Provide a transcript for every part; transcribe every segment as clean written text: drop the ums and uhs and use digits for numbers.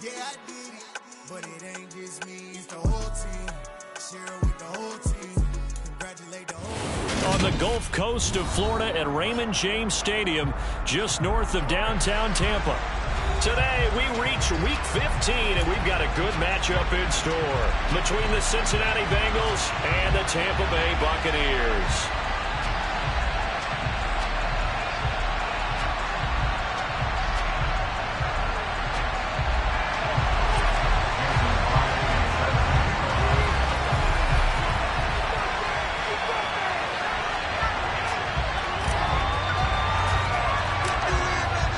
Yeah, I did it, but it ain't just me, it's the whole team. Share it with the whole team. Congratulate the whole team. On the Gulf Coast of Florida at Raymond James Stadium, just north of downtown Tampa. Today, we reach Week 15, and we've got a good matchup in store between the Cincinnati Bengals and the Tampa Bay Buccaneers.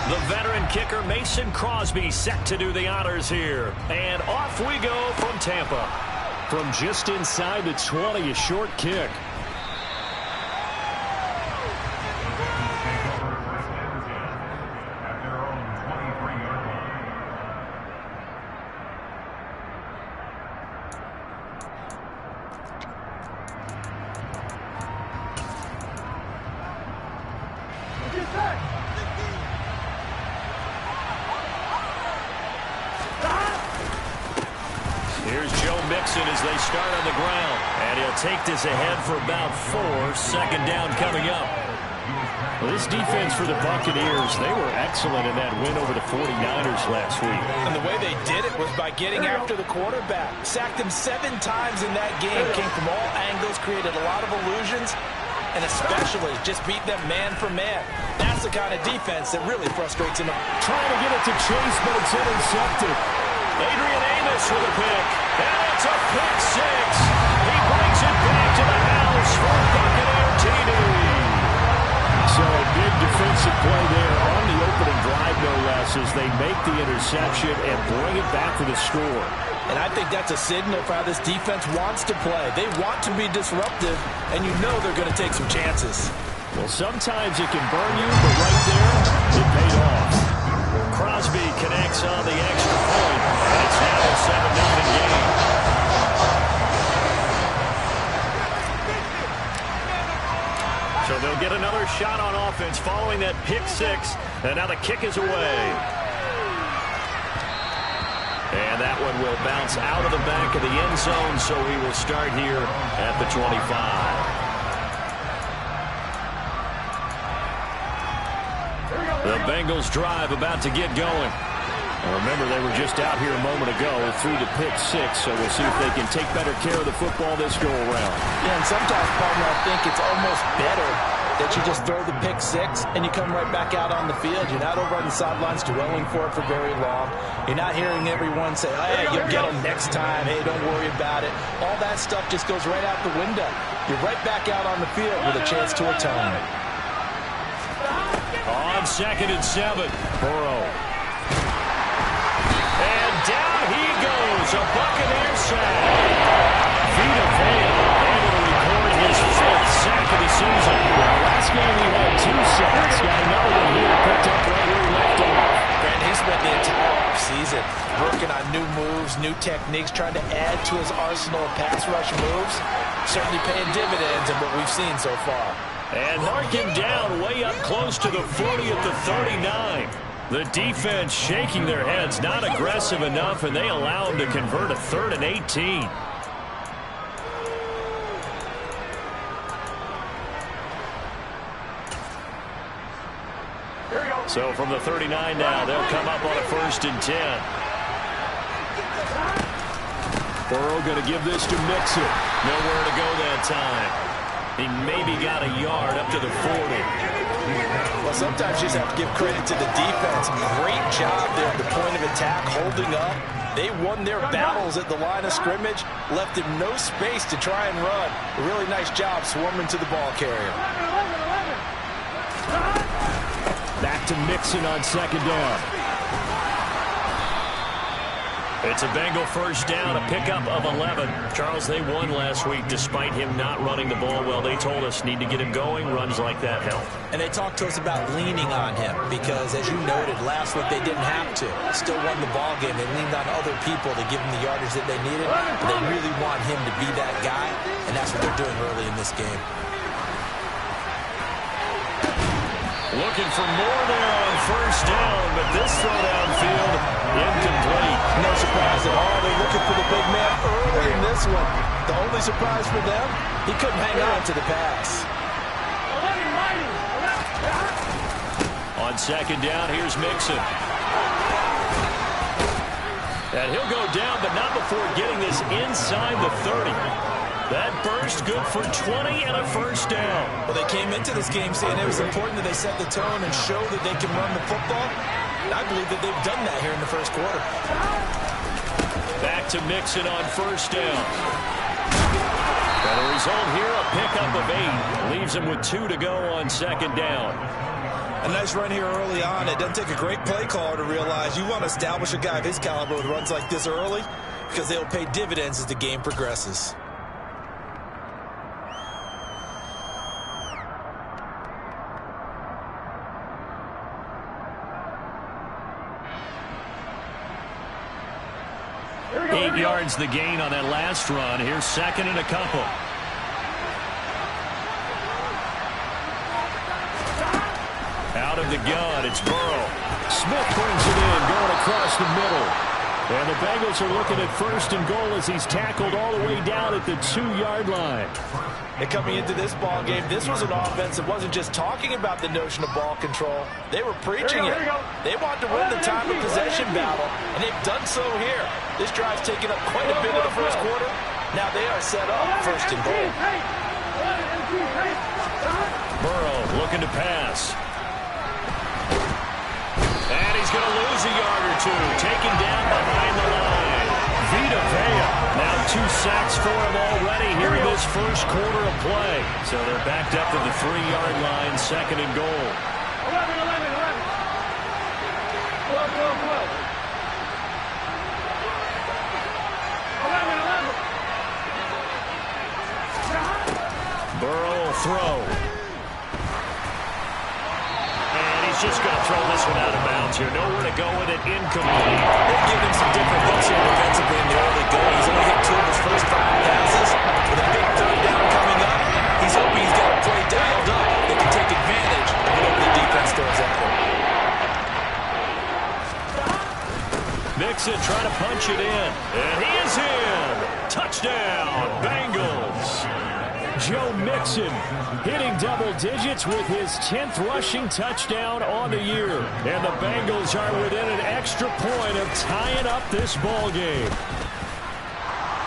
The veteran kicker Mason Crosby set to do the honors here. And off we go from Tampa. From just inside the 20, a short kick. Here's Joe Mixon as they start on the ground. And he'll take this ahead for about 4. Second down coming up. Well, this defense for the Buccaneers, they were excellent in that win over the 49ers last week. And the way they did it was by getting after the quarterback. Sacked him 7 times in that game. Came from all angles, created a lot of illusions, and especially just beat them man for man. That's the kind of defense that really frustrates him. Trying to get it to Chase, but it's intercepted. Adrian Amos with a pick. And it's a pick 6. He brings it back to the house for Buccaneer TD. So a big defensive play there on the opening drive, no less, as they make the interception and bring it back for the score. And I think that's a signal for how this defense wants to play. They want to be disruptive, and you know they're going to take some chances. Well, sometimes it can burn you, but right there, it paid off. Crosby connects on the extra point, and it's now a 7-0 game. So they'll get another shot on offense following that pick 6, and now the kick is away. And that one will bounce out of the back of the end zone, so we will start here at the 25. The Bengals drive about to get going. Remember, they were just out here a moment ago through the pick 6, so we'll see if they can take better care of the football this go-around. Yeah, and sometimes, partner, I think it's almost better that you just throw the pick 6 and you come right back out on the field. You're not over on the sidelines dwelling for it for very long. You're not hearing everyone say, hey, you'll get them next time. Hey, don't worry about it. All that stuff just goes right out the window. You're right back out on the field with a chance to atone. On 2nd and 7, Burrow. And down he goes, a Buccaneer sack. Vita Vea able to record his 5th sack of the season. Well, last game we had 2 sacks. Got another one here picked up right where he left off. And he spent the entire offseason working on new moves, new techniques, trying to add to his arsenal of pass rush moves. Certainly paying dividends in what we've seen so far. And mark him down way up close to the 40 at the 39. The defense shaking their heads, not aggressive enough, and they allow him to convert a 3rd and 18. So from the 39 now, they'll come up on a 1st and 10. Burrow going to give this to Mixon. Nowhere to go that time. He maybe got a yard up to the 40. Well, sometimes you just have to give credit to the defense. Great job there at the point of attack, holding up. They won their battles at the line of scrimmage, left him no space to try and run. A really nice job swarming to the ball carrier. Back to Mixon on 2nd down. It's a Bengal 1st down, a pickup of 11. Charles, they won last week despite him not running the ball well. They told us need to get him going. Runs like that help. And they talked to us about leaning on him because, as you noted, last week they didn't have to. Still won the ball game. They leaned on other people to give them the yardage that they needed. But they really want him to be that guy, and that's what they're doing early in this game. Looking for more there on 1st down, but this throw downfield incomplete. one. The only surprise for them, he couldn't hang on to the pass. On second down, here's Mixon. And he'll go down, but not before getting this inside the 30. That burst good for 20 and a first down. Well, they came into this game saying it was important that they set the tone and show that they can run the football. And I believe that they've done that here in the first quarter. Back to Mixon on first down. And the result here, a pickup of 8. Leaves him with 2 to go on second down. A nice run here early on. It doesn't take a great play caller to realize you want to establish a guy of his caliber with runs like this early because they'll pay dividends as the game progresses. Eight yards the gain on that last run. Here's second and a couple. Out of the gun, it's Burrow. Smith brings it in, going across the middle. And the Bengals are looking at first and goal as he's tackled all the way down at the 2-yard line. And coming into this ball game, this was an offense that wasn't just talking about the notion of ball control. They were preaching it. They wanted to win the time of possession battle, and they've done so here. This drive's taken up quite a bit of the first quarter. Now they are set up first and goal. Burrow looking to pass. And he's going to lose a yard or two. Taken down behind the line. Vita Vea. Now 2 sacks for him already here in this first quarter of play. So they're backed up to the 3-yard line, second and goal. 11. Burrow will throw. And he's just going to throw this one out of bounds here. Nowhere to go with it. Incomplete. They've given him some different looks here defensively in the early going. He's only hit 2 of his first 5 passes. With a big third down coming up, he's hoping he's got a play dialed up that can take advantage of whatever the defense throws at him. Mixon trying to punch it in. And he is in. Touchdown, Bengals. Joe Mixon hitting double digits with his 10th rushing touchdown on the year. And the Bengals are within an extra point of tying up this ball game.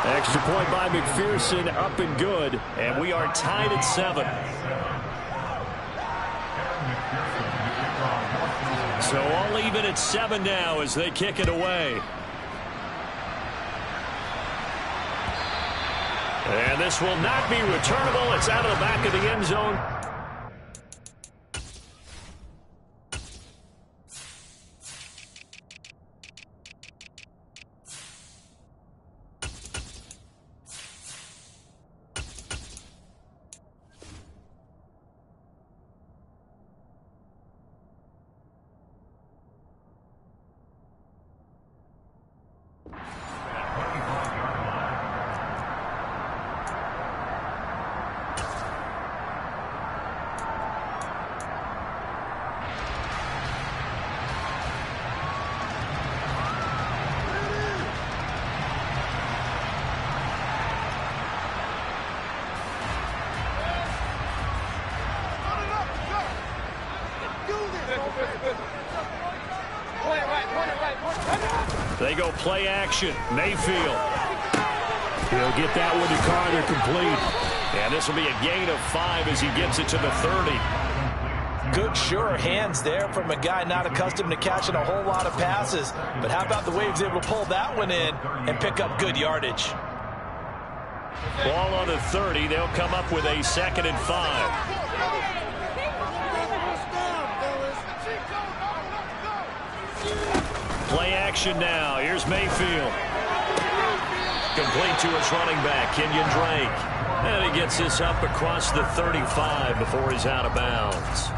Extra point by McPherson, up and good. And we are tied at 7. So all even at 7 now as they kick it away. And this will not be returnable. It's out of the back of the end zone. They go play action. Mayfield. He'll get that one to Carter complete. And this will be a gain of 5 as he gets it to the 30. Good, sure hands there from a guy not accustomed to catching a whole lot of passes. But how about the way he was able to pull that one in and pick up good yardage? Ball on the 30. They'll come up with a 2nd and 5. Play action now. Here's Mayfield. Complete to his running back, Kenyon Drake. And he gets this up across the 35 before he's out of bounds.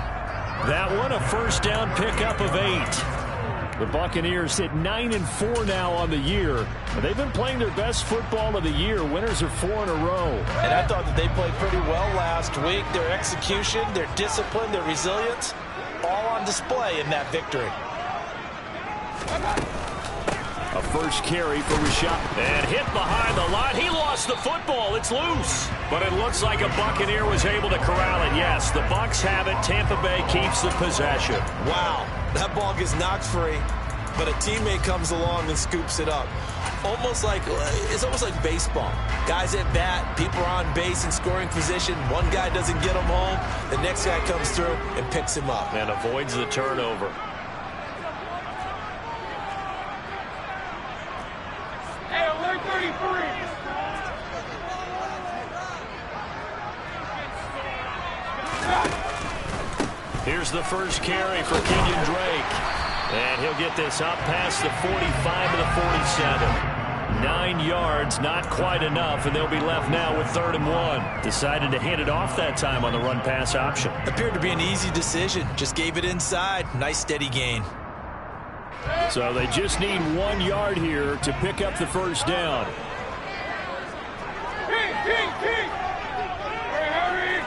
That one, a first down pickup of 8. The Buccaneers hit 9-4 now on the year. They've been playing their best football of the year. Winners are 4 in a row. And I thought that they played pretty well last week. Their execution, their discipline, their resilience, all on display in that victory. A first carry for Rashad. And hit behind the line. He lost the football. It's loose. But it looks like a Buccaneer was able to corral it. Yes, the Bucs have it. Tampa Bay keeps the possession. Wow, that ball gets knocked free, but a teammate comes along and scoops it up. It's almost like baseball. Guys at bat, people are on base in scoring position. One guy doesn't get him home. The next guy comes through and picks him up. And avoids the turnover. Hey, alert 33. Here's the first carry for Kenyon Drake. And he'll get this up past the 45 to the 47. 9 yards, not quite enough, and they'll be left now with 3rd and 1. Decided to hand it off that time on the run-pass option. Appeared to be an easy decision. Just gave it inside. Nice steady gain. So they just need 1 yard here to pick up the first down. King. Hurry.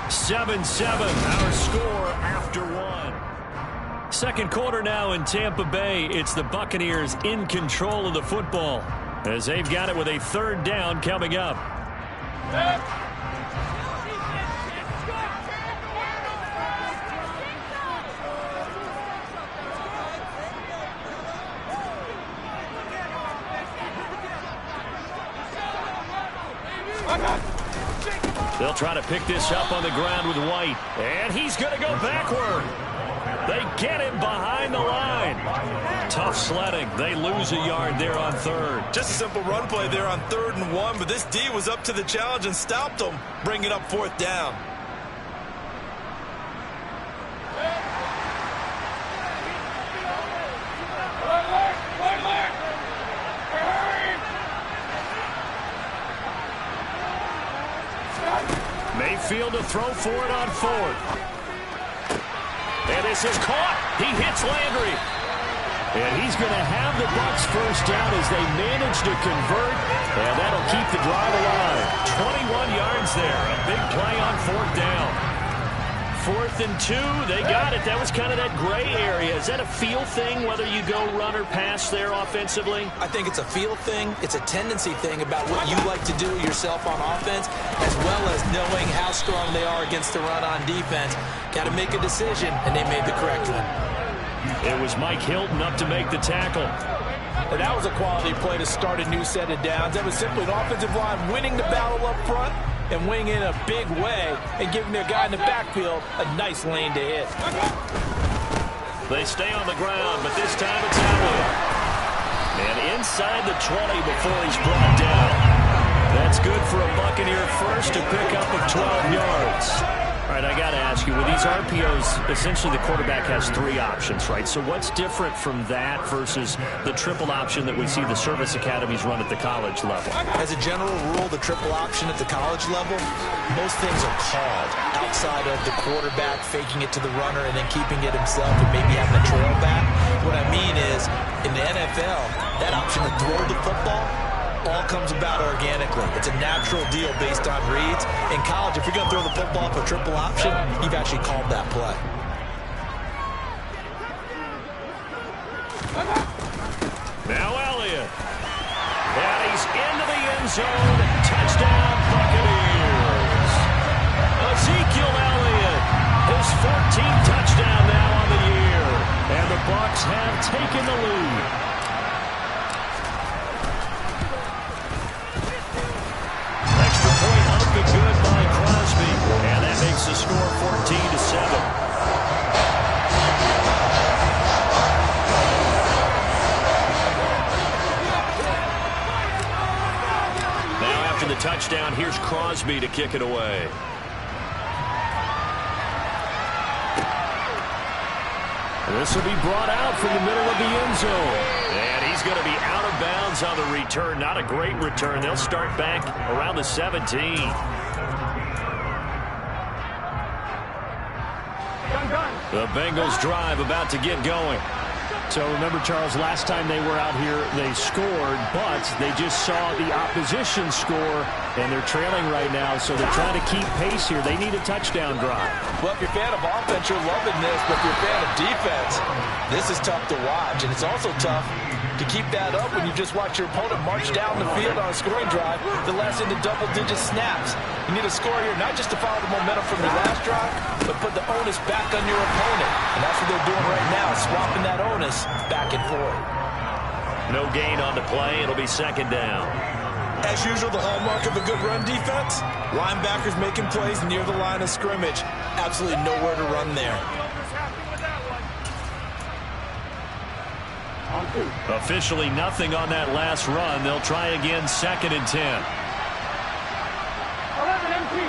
7-7, our score after 1. Second quarter now in Tampa Bay. It's the Buccaneers in control of the football as they've got it with a 3rd down coming up. They'll try to pick this up on the ground with White. And he's going to go backward. They get him behind the line. Tough sledding. They lose a yard there on 3rd. Just a simple run play there on 3rd and 1, but this D was up to the challenge and stopped them, bringing up 4th down. Mayfield to throw for it on 4th. And this is caught. He hits Landry. And he's going to have the Bucs first down as they manage to convert. And that'll keep the drive alive. 21 yards there. A big play on 4th down. 4th and 2. They got it. That was kind of that gray area. Is that a feel thing, whether you go run or pass there offensively? I think it's a feel thing. It's a tendency thing about what you like to do yourself on offense, as well as knowing how strong they are against the run on defense. Got to make a decision, and they made the correct one. It was Mike Hilton up to make the tackle. And that was a quality play to start a new set of downs. That was simply an offensive line winning the battle up front and winning in a big way and giving their guy in the backfield a nice lane to hit. They stay on the ground, but this time it's Elliott. And inside the 20 before he's brought down. That's good for a Buccaneer first to pick up of 12 yards. All right, I got to ask you, with these RPOs, essentially the quarterback has 3 options, right? So what's different from that versus the triple option that we see the service academies run at the college level? As a general rule, the triple option at the college level, most things are called outside of the quarterback faking it to the runner and then keeping it himself and maybe having a trail back. What I mean is, in the NFL, that option to throw the football all comes about organically. It's a natural deal based on reads. In college, if you're going to throw the football for triple option, you've actually called that play. Now Elliott. And he's into the end zone. Touchdown, Buccaneers. Ezekiel Elliott, his 14th touchdown now on the year. And the Bucs have taken the lead. Good by Crosby, and that makes the score 14-7. Now after the touchdown, here's Crosby to kick it away. This will be brought out from the middle of the end zone. And he's going to be out of bounds on the return. Not a great return. They'll start back around the 17. The Bengals drive about to get going. So remember, Charles, last time they were out here, they scored, but they just saw the opposition score, and they're trailing right now, so they're trying to keep pace here. They need a touchdown drive. Well, if you're a fan of offense, you're loving this, but if you're a fan of defense, this is tough to watch, and it's also tough to keep that up when you just watch your opponent march down the field on a scoring drive that lasts into double-digit snaps. You need a score here, not just to follow the momentum from your last drive, but put the onus back on your opponent. And that's what they're doing right now, swapping that onus back and forth. No gain on the play. It'll be second down. As usual, the hallmark of a good run defense, linebackers making plays near the line of scrimmage. Absolutely nowhere to run there. Officially nothing on that last run. They'll try again, 2nd and 10. 11 empty.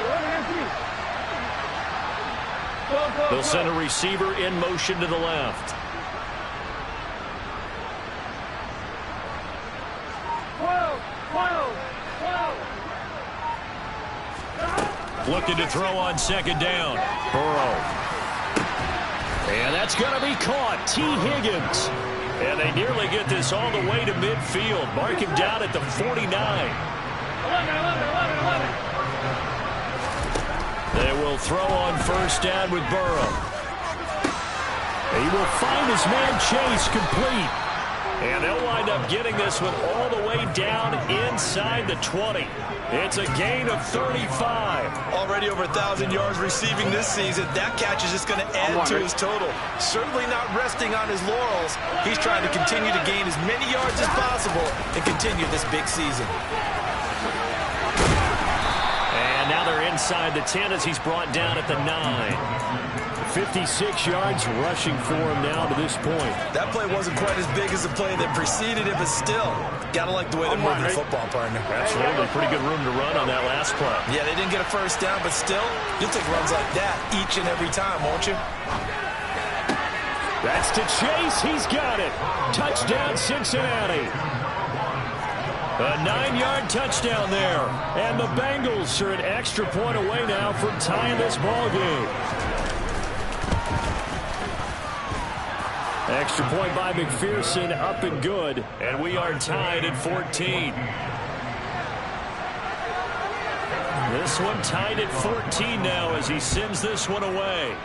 They'll send a receiver in motion to the left. 12. Looking to throw on 2nd down. Burrow. And that's going to be caught. T. Higgins. And they nearly get this all the way to midfield. Mark him down at the 49. 11. They will throw on 1st down with Burrow. He will find his man Chase complete. And they'll wind up getting this one all the way down inside the 20. It's a gain of 35. Already over 1,000 yards receiving this season. That catch is just going to add to his total. Certainly not resting on his laurels. He's trying to continue to gain as many yards as possible and continue this big season. And now they're inside the 10 as he's brought down at the 9. 56 yards rushing for him now to this point. That play wasn't quite as big as the play that preceded it, but still, gotta like the way they're moving the football, partner. Absolutely. Pretty good room to run on that last play. Yeah, they didn't get a 1st down, but still, you'll take runs like that each and every time, won't you? That's to Chase. He's got it. Touchdown, Cincinnati. A 9-yard touchdown there. And the Bengals are an extra point away now from tying this ball game. Extra point by McPherson, up and good. And we are tied at 14. This one tied at 14 now as he sends this one away.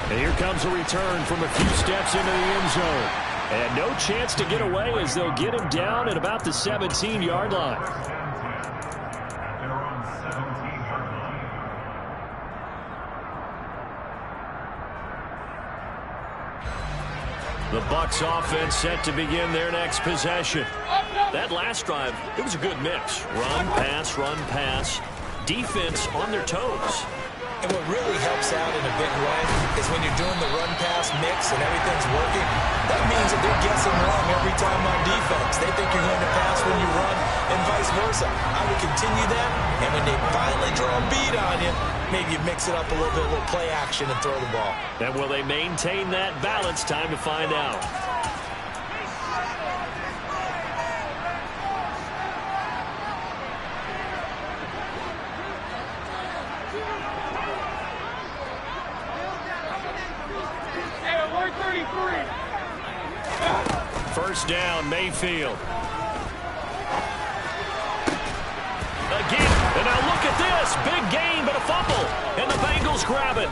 And here comes a return from a few steps into the end zone. And no chance to get away as they'll get him down at about the 17-yard line. The Bucs offense set to begin their next possession. That last drive, it was a good mix. Run, pass, defense on their toes. And what really helps out in a big way is when you're doing the run-pass mix and everything's working, that means that they're guessing wrong every time on defense. They think you're going to pass when you run and vice versa. I would continue that, and when they finally draw a bead on you, maybe you mix it up a little bit, a little play action and throw the ball. And will they maintain that balance? Time to find out. First down, Mayfield. Again, and now look at this. Big gain, but a fumble. And the Bengals grab it.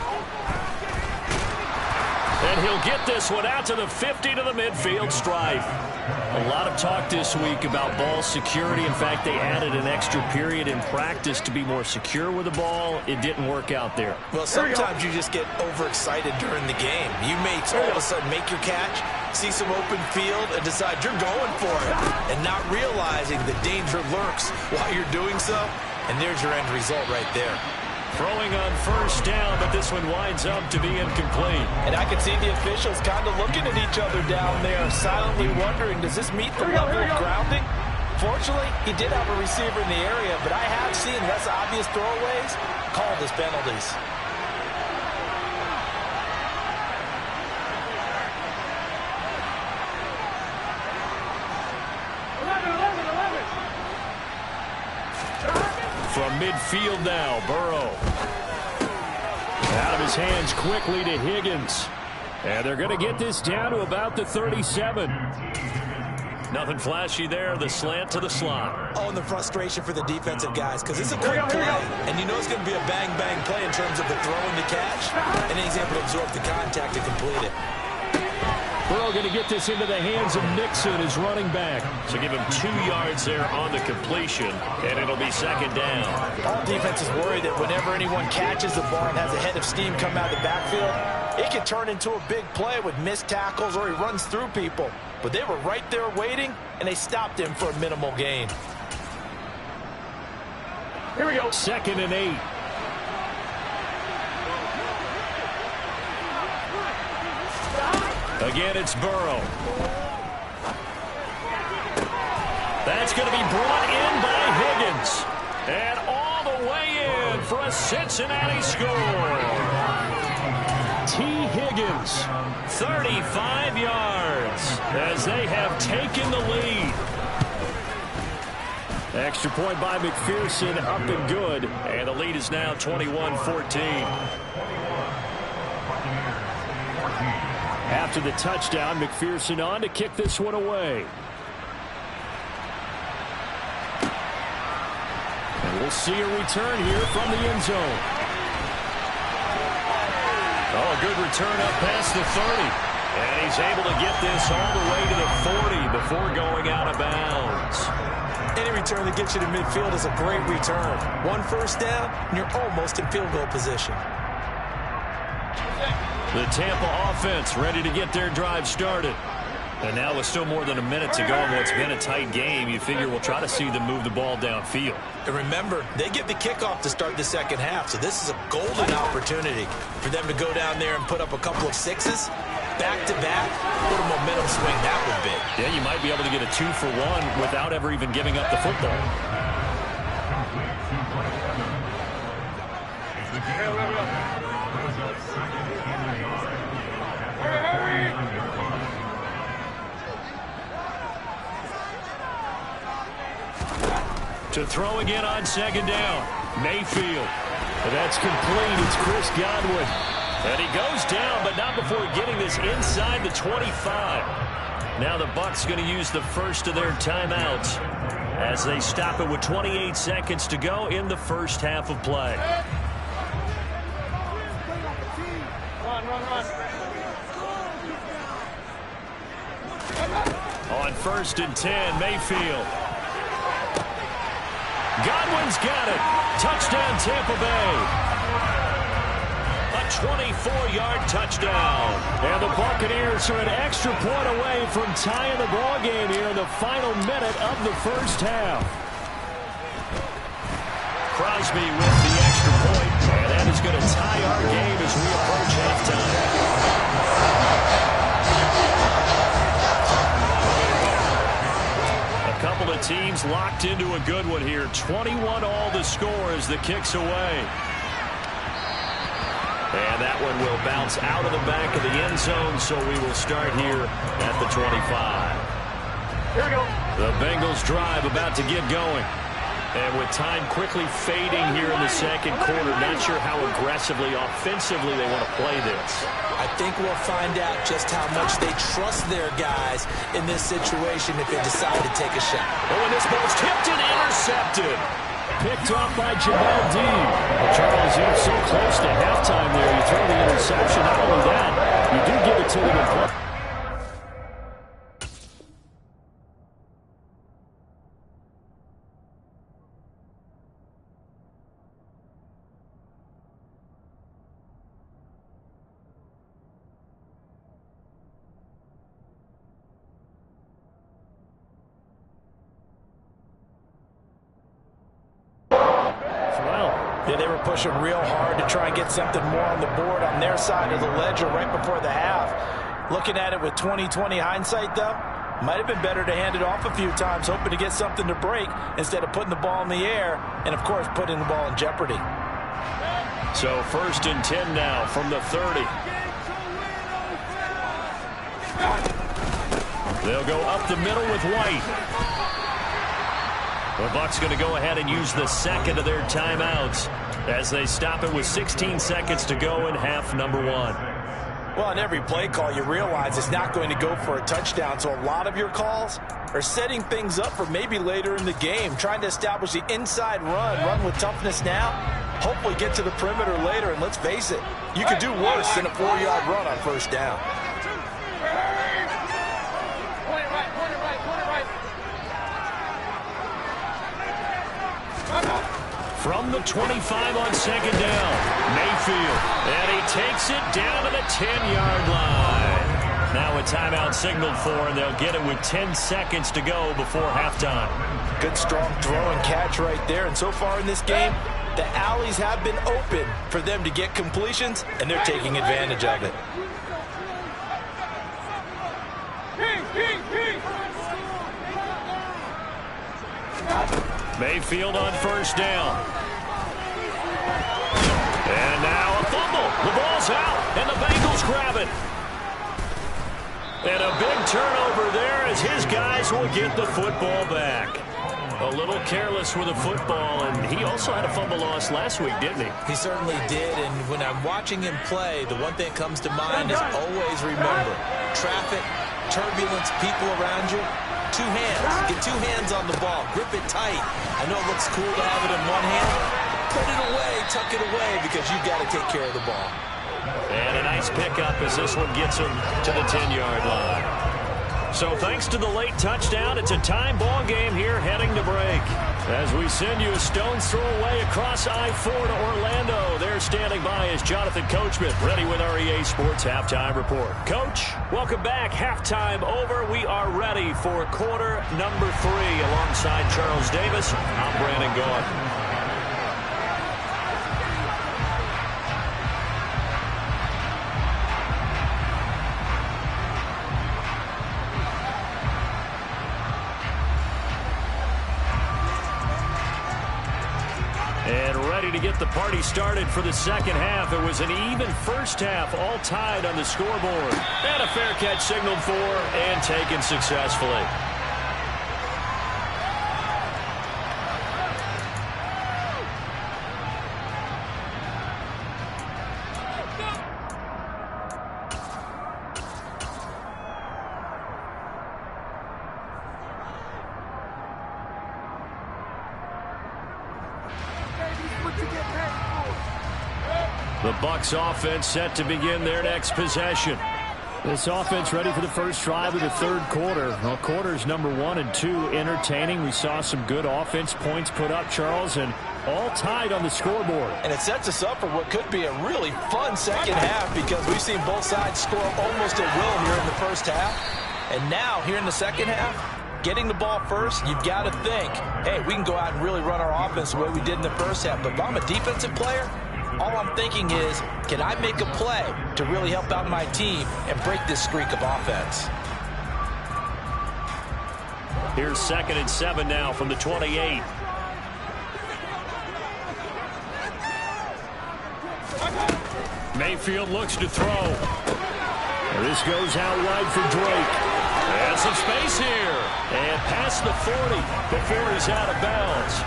And he'll get this one out to the 50 to the midfield stripe. A lot of talk this week about ball security. In fact, they added an extra period in practice to be more secure with the ball. It didn't work out there. Well, sometimes you just get overexcited during the game. You may all of a sudden make your catch, see some open field, and decide you're going for it, and not realizing the danger lurks while you're doing so. And there's your end result right there. Throwing on first down, but this one winds up to be incomplete. And I can see the officials kind of looking at each other down there, silently wondering, does this meet the level of grounding? Fortunately, he did have a receiver in the area, but I have seen less obvious throwaways called as penalties. From midfield now, Burrow. Out of his hands quickly to Higgins. And they're going to get this down to about the 37. Nothing flashy there. The slant to the slot. Oh, and the frustration for the defensive guys, because it's a quick play, and you know it's going to be a bang-bang play in terms of the throw and the catch, and he's able to absorb the contact to complete it. Burrow going to get this into the hands of Nixon, his running back. So give him 2 yards there on the completion, and it'll be second down. All defenses worry that whenever anyone catches the ball and has a head of steam come out of the backfield, it can turn into a big play with missed tackles or he runs through people. But they were right there waiting, and they stopped him for a minimal gain. Here we go. 2nd and 8. Again, it's Burrow. That's going to be brought in by Higgins. And all the way in for a Cincinnati score. T. Higgins, 35 yards as they have taken the lead. Extra point by McPherson, up and good. And the lead is now 21-14. After the touchdown, McPherson on to kick this one away. And we'll see a return here from the end zone. Oh, a good return up past the 30. And he's able to get this all the way to the 40 before going out of bounds. Any return that gets you to midfield is a great return. 1 first down, and you're almost in field goal position. The Tampa offense ready to get their drive started. And now with still more than a minute to go in what's been a tight game, you figure we'll try to see them move the ball downfield. And remember, they get the kickoff to start the second half, so this is a golden opportunity for them to go down there and put up a couple of sixes back-to-back. What a momentum swing that would be. Yeah, you might be able to get a 2-for-1 without ever even giving up the football. To throw again on second down. Mayfield. That's complete. It's Chris Godwin. And he goes down, but not before getting this inside the 25. Now the Bucs going to use the first of their timeouts as they stop it with 28 seconds to go in the first half of play. On 1st and 10, Mayfield. Godwin's got it. Touchdown, Tampa Bay. A 24-yard touchdown. And the Buccaneers are an extra point away from tying the ball game here in the final minute of the first half. Crosby with the extra point, and that is going to tie our game as we approach halftime. Couple of teams locked into a good one here. 21 all the score as the kick's away. And that one will bounce out of the back of the end zone, so we will start here at the 25. Here we go. The Bengals drive about to get going. And with time quickly fading here in the second quarter, not sure how aggressively, offensively they want to play this. I think we'll find out just how much they trust their guys in this situation if they decide to take a shot. Oh, and this ball's tipped and intercepted. Picked off by Jamel Dean. Well, Charles, you're so close to halftime there. You throw the interception. Not only that, you do give it to them in front. They were pushing real hard to try and get something more on the board on their side of the ledger right before the half. Looking at it with 20/20 hindsight, though, might have been better to hand it off a few times, hoping to get something to break instead of putting the ball in the air and, of course, putting the ball in jeopardy. So 1st and 10 now from the 30. They'll go up the middle with White. The Bucs going to go ahead and use the second of their timeouts as they stop it with 16 seconds to go in half number one. Well, on every play call, you realize it's not going to go for a touchdown, so a lot of your calls are setting things up for maybe later in the game, trying to establish the inside run with toughness now, hopefully get to the perimeter later, and let's face it, you could do worse than a 4-yard run on first down. From the 25 on second down, Mayfield. And he takes it down to the 10-yard line. Now a timeout signaled for, and they'll get it with 10 seconds to go before halftime. Good, strong throw and catch right there. And so far in this game, the alleys have been open for them to get completions, and they're taking advantage of it. Mayfield on first down. And now a fumble. The ball's out, and the Bengals grab it. And a big turnover there as his guys will get the football back. A little careless with the football, and he also had a fumble loss last week, didn't he? He certainly did, and when I'm watching him play, the one thing that comes to mind is always remember, traffic, turbulence, people around you. 2 hands. Get 2 hands on the ball. Grip it tight. I know it looks cool to have it in one hand. Put it away, tuck it away, because you've got to take care of the ball. And a nice pickup as this one gets him to the 10-yard line. So thanks to the late touchdown, it's a time ball game here heading to break. As we send you a stone's throw away across I-4 to Orlando. There standing by is Jonathan Coachman, ready with our EA Sports Halftime Report. Coach, welcome back. Halftime over. We are ready for quarter number 3 alongside Charles Davis. I'm Brandon Gaudin. And ready to get the party started for the second half. It was an even first half, all tied on the scoreboard. And a fair catch signaled for and taken successfully. The Bucs offense set to begin their next possession. This offense ready for the first drive of the third quarter. Well, quarters number 1 and 2 entertaining. We saw some good offense points put up, Charles, and all tied on the scoreboard. And it sets us up for what could be a really fun second half because we've seen both sides score almost at will here in the first half. And now, here in the second half, getting the ball first, you've got to think, hey, we can go out and really run our offense the way we did in the first half. But if I'm a defensive player, all I'm thinking is, can I make a play to really help out my team and break this streak of offense? Here's 2nd and 7 now from the 28. Mayfield looks to throw. This goes out wide for Drake. And some space here. And past the 40 before he's out of bounds.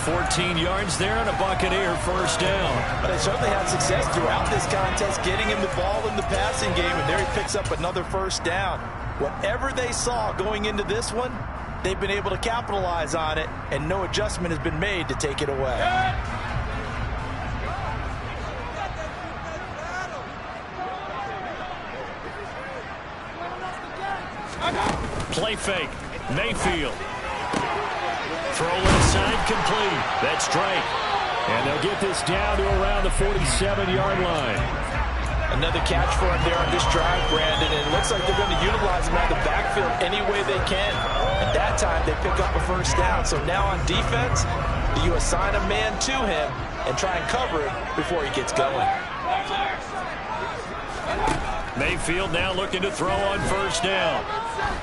14 yards there and a Buccaneer first down. But they certainly had success throughout this contest, getting him the ball in the passing game, and there he picks up another first down. Whatever they saw going into this one, they've been able to capitalize on it, and no adjustment has been made to take it away. Play fake. Mayfield. Throw inside, complete. That's Drake. And they'll get this down to around the 47-yard line. Another catch for him there on this drive, Brandon. And it looks like they're going to utilize him out of the backfield any way they can. At that time, they pick up a first down. So now on defense, you assign a man to him and try and cover it before he gets going. Mayfield now looking to throw on first down.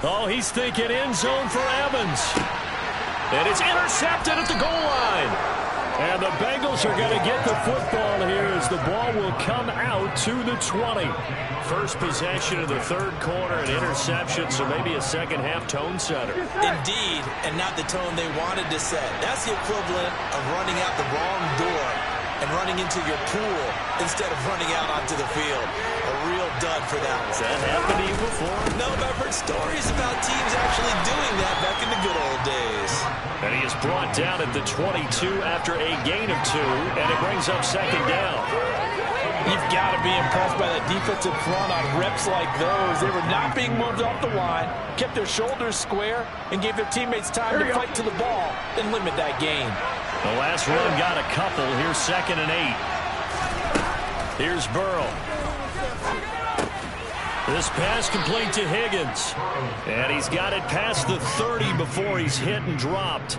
Oh, he's thinking end zone for Evans. And it's intercepted at the goal line. And the Bengals are going to get the football here as the ball will come out to the 20. First possession of the third quarter, an interception, so maybe a second-half tone setter. Indeed, and not the tone they wanted to set. That's the equivalent of running out the wrong door and running into your pool instead of running out onto the field. A real dud for that one. Has that happened to you before? No, but I've heard stories about teams actually doing that back in the good old days. And he is brought down at the 22 after a gain of 2, and it brings up second down. You've got to be impressed by that defensive front on reps like those. They were not being moved off the line, kept their shoulders square, and gave their teammates time to fight to the ball and limit that gain. The last run got a couple. Here's 2nd and 8. Here's Burrow. This pass complete to Higgins. And he's got it past the 30 before he's hit and dropped.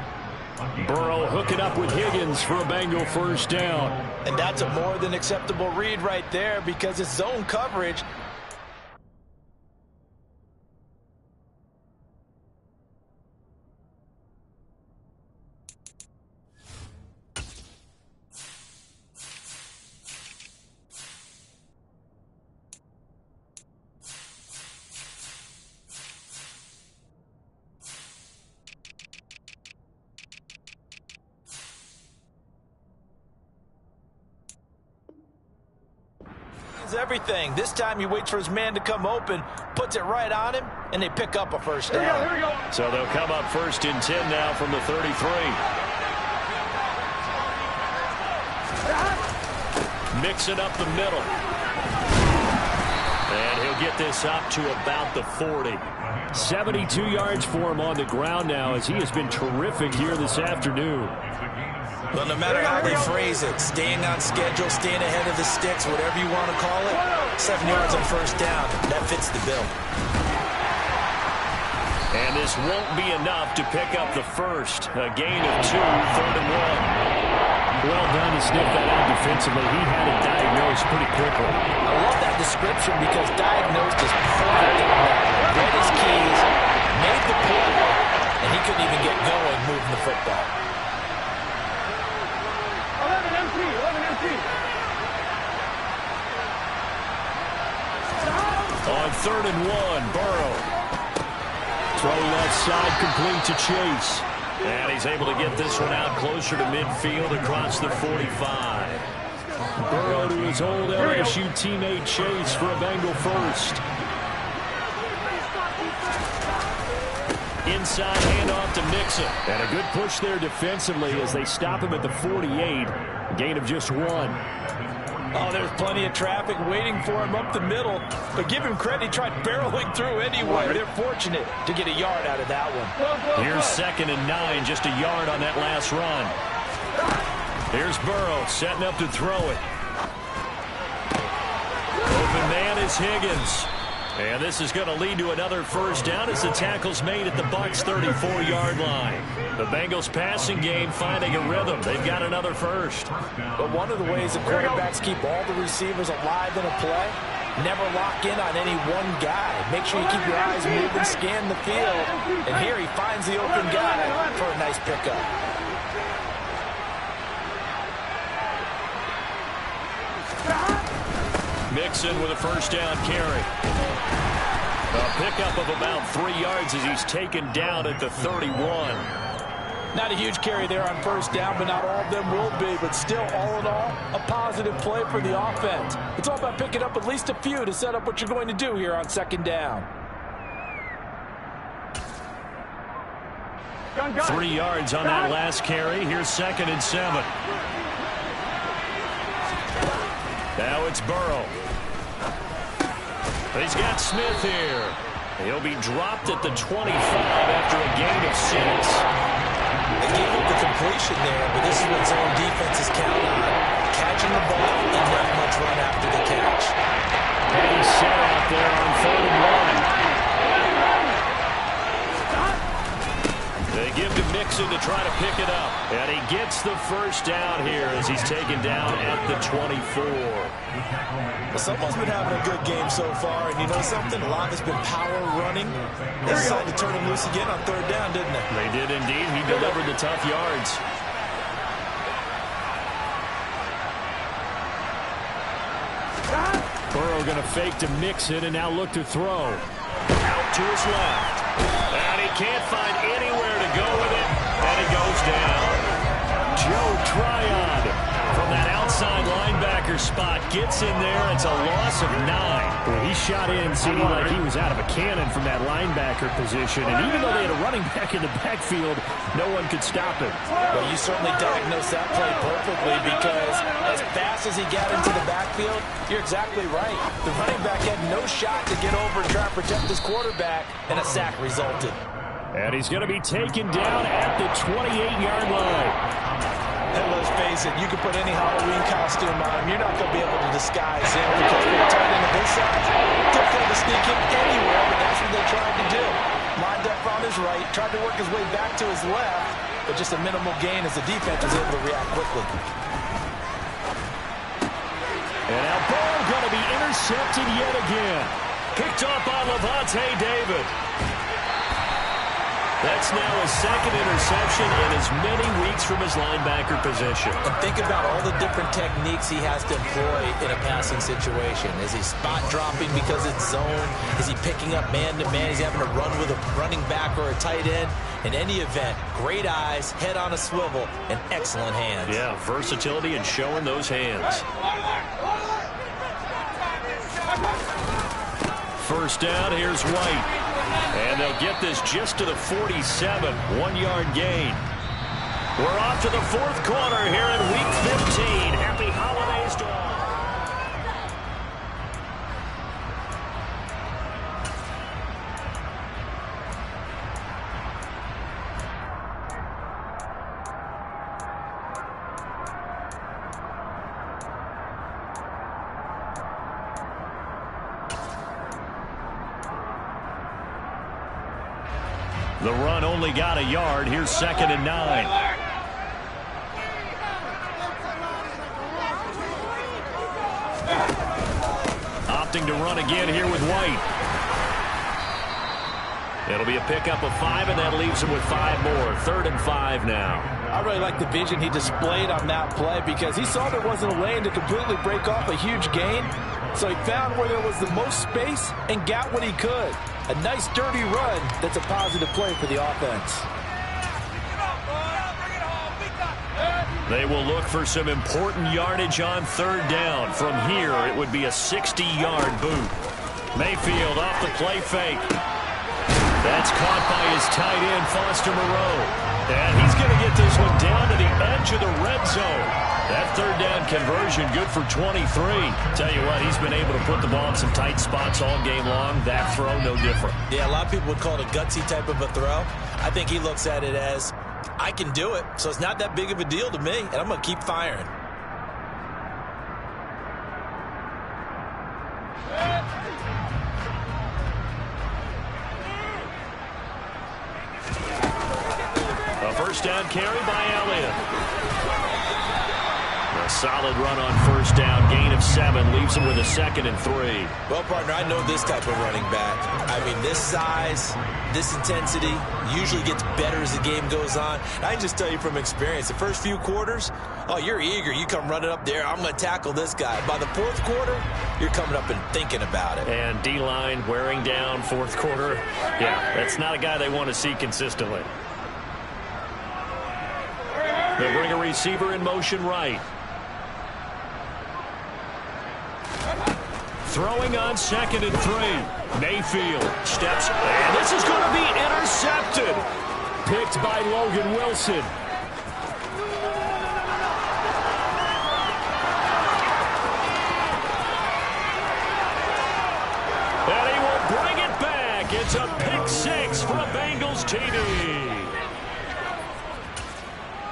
Burrow hooking up with Higgins for a Bengal first down. And that's a more than acceptable read right there because it's zone coverage. Everything. This time he waits for his man to come open, puts it right on him, and they pick up a first down. Here we go. So they'll come up 1st and 10 now from the 33. Mixing up the middle. And he'll get this up to about the 40. 72 yards for him on the ground now as he has been terrific here this afternoon. Well, no matter how they phrase it, staying on schedule, staying ahead of the sticks, whatever you want to call it, 7 yards on first down, that fits the bill. And this won't be enough to pick up the first. A gain of 2, 3rd and 1. Well done to sniff that out defensively. He had it diagnosed pretty quickly. I love that description because diagnosed is perfect. Read his keys, made the play, and he couldn't even get going moving the football. 11 empty. On 3rd and 1, Burrow. Throw left side complete to Chase. And he's able to get this one out closer to midfield across the 45. Burrow to his old LSU teammate Chase for a Bengal first. Inside handoff to Mixon. And a good push there defensively as they stop him at the 48. Gain of just 1. Oh, there's plenty of traffic waiting for him up the middle. But give him credit, he tried barreling through anyway. They're fortunate to get a yard out of that one. Here's 2nd and 9, just a yard on that last run. Here's Burrow setting up to throw it. Open man is Higgins. And this is going to lead to another first down as the tackle's made at the Bucs' 34-yard line. The Bengals passing game finding a rhythm. They've got another first. But one of the ways the quarterbacks keep all the receivers alive in a play, never lock in on any one guy. Make sure you keep your eyes moving, scan the field. And here he finds the open guy for a nice pickup. Mixon with a first down carry. A pickup of about 3 yards as he's taken down at the 31. Not a huge carry there on first down, but not all of them will be. But still, all in all, a positive play for the offense. It's all about picking up at least a few to set up what you're going to do here on 2nd down. 3 yards on that last carry. Here's 2nd and 7. Now it's Burrow. He's got Smith here. He'll be dropped at the 25 after a gain of 6. They gave up the completion there, but this is what zone defenses count on. Catching the ball and not much run after the catch. And he's set out there on 3rd and 1. They give to Mixon to try to pick it up. And he gets the first down here as he's taken down at the 24. Well, someone's been having a good game so far, and you know something? A lot has been power running. They decided to turn him loose again on 3rd down, didn't they? They did indeed. He delivered the tough yards. Burrow going to fake to Mixon and now look to throw. Out to his left. And he can't find anywhere to go with it. And he goes down. Joe Tryon from from that outside linebacker spot. Gets in there. It's a loss of 9. Well, he shot in seeming like he was out of a cannon from that linebacker position. And even though they had a running back in the backfield, no one could stop him. Well, you certainly diagnosed that play perfectly because as fast as he got into the backfield, you're exactly right. The running back had no shot to get over and try to protect his quarterback, and a sack resulted. And he's going to be taken down at the 28-yard line. And let's face it, you can put any Halloween costume on him. You're not going to be able to disguise him because for a tight end of his size, difficult to sneak him anywhere, but that's what they tried to do. Lined up on his right, tried to work his way back to his left, but just a minimal gain as the defense was able to react quickly. And now ball going to be intercepted yet again. Picked up by Lavonte David. That's now his second interception in as many weeks from his linebacker position. And think about all the different techniques he has to employ in a passing situation. Is he spot dropping because it's zone? Is he picking up man-to-man? He's having to run with a running back or a tight end. In any event, great eyes, head on a swivel, and excellent hands. Yeah, versatility and showing those hands. First down, here's White. And they'll get this just to the 47, 1-yard gain. We're off to the fourth quarter here in Week 15. Happy holidays to all. The run only got a yard. Here's 2nd and 9. Opting to run again here with White. It'll be a pickup of 5, and that leaves him with 5 more. 3rd and 5 now. I really like the vision he displayed on that play because he saw there wasn't a lane to completely break off a huge gain. So he found where there was the most space and got what he could. A nice dirty run that's a positive play for the offense. They will look for some important yardage on 3rd down. From here, it would be a 60-yard boot. Mayfield off the play fake. That's caught by his tight end, Foster Moreau. And he's going to get this one down to the edge of the red zone. That 3rd down conversion good for 23. Tell you what, he's been able to put the ball in some tight spots all game long. That throw, no different. Yeah, a lot of people would call it a gutsy type of a throw. I think he looks at it as, I can do it, so it's not that big of a deal to me, and I'm going to keep firing. A first down carry by Elliott. A solid run on 1st down. Gain of 7 leaves him with a 2nd and 3. Well, partner, I know this type of running back. I mean, this size, this intensity usually gets better as the game goes on. And I can just tell you from experience, the first few quarters, oh, you're eager. You come running up there, I'm going to tackle this guy. By the 4th quarter, you're coming up and thinking about it. And D-line wearing down 4th quarter. Yeah, that's not a guy they want to see consistently. They'll bring a receiver in motion right. Throwing on 2nd and 3. Mayfield steps, and this is going to be intercepted. Picked by Logan Wilson. And he will bring it back. It's a pick 6 for a Bengals TD.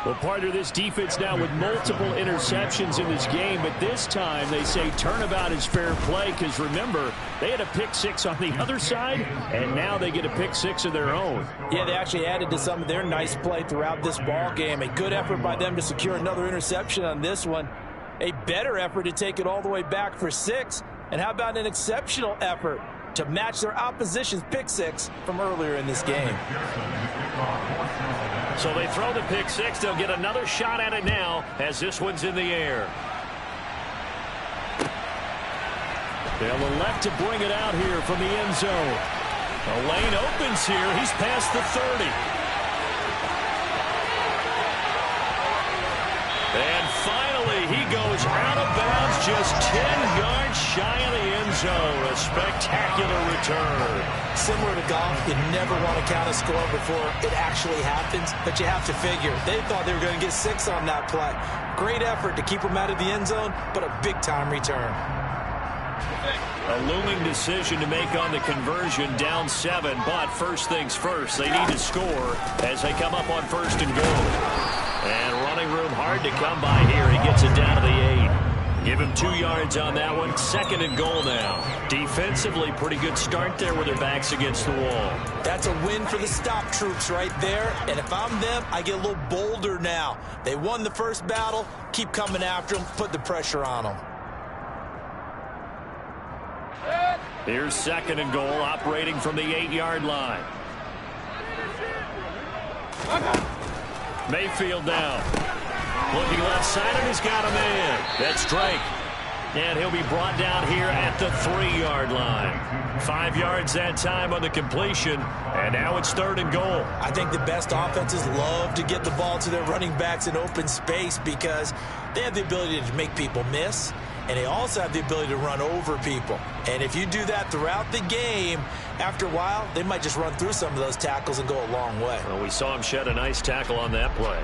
Well, partner, this defense now with multiple interceptions in this game, but this time they say turnabout is fair play because, remember, they had a pick 6 on the other side, and now they get a pick 6 of their own. Yeah, they actually added to some of their nice play throughout this ball game. A good effort by them to secure another interception on this one. A better effort to take it all the way back for 6. And how about an exceptional effort to match their opposition's pick 6 from earlier in this game? So they throw the pick 6. They'll get another shot at it now as this one's in the air. They'll elect to bring it out here from the end zone. The lane opens here. He's past the 30. And finally, he goes out of bounds just 10 yards shy of the end zone. A spectacular return. Similar to golf, you never want to count a score before it actually happens, but you have to figure they thought they were going to get 6 on that play. Great effort to keep them out of the end zone, but a big-time return. A looming decision to make on the conversion, down 7, but first things first, they need to score as they come up on 1st and goal. And running room hard to come by here. He gets it down to the 8. Give him 2 yards on that one. 2nd and goal now. Defensively, pretty good start there with their backs against the wall. That's a win for the stop troops right there. And if I'm them, I get a little bolder now. They won the first battle. Keep coming after them. Put the pressure on them. Here's 2nd and goal, operating from the 8-yard line. Mayfield down. Looking left side, and he's got a man. That's Drake. And he'll be brought down here at the 3-yard line. 5 yards that time on the completion, and now it's 3rd and goal. I think the best offenses love to get the ball to their running backs in open space because they have the ability to make people miss, and they also have the ability to run over people. And if you do that throughout the game, after a while, they might just run through some of those tackles and go a long way. Well, we saw him shed a nice tackle on that play.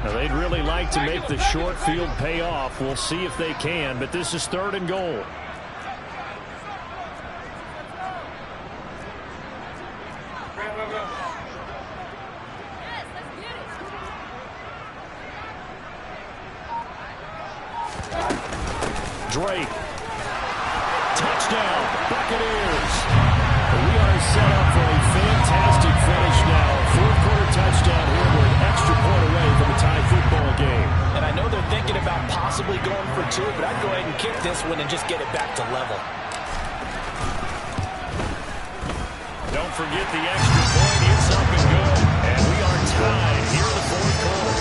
Now, they'd really like to make the short field pay off. We'll see if they can, but this is 3rd and goal. Drake. Touchdown, Buccaneers. We are set up for a fantastic finish now. 4th quarter touchdown here. We're an extra point away from a tie football game. And I know they're thinking about possibly going for 2, but I'd go ahead and kick this one and just get it back to level. Don't forget the extra point. It's up and good. And we are tied here in the 4th quarter.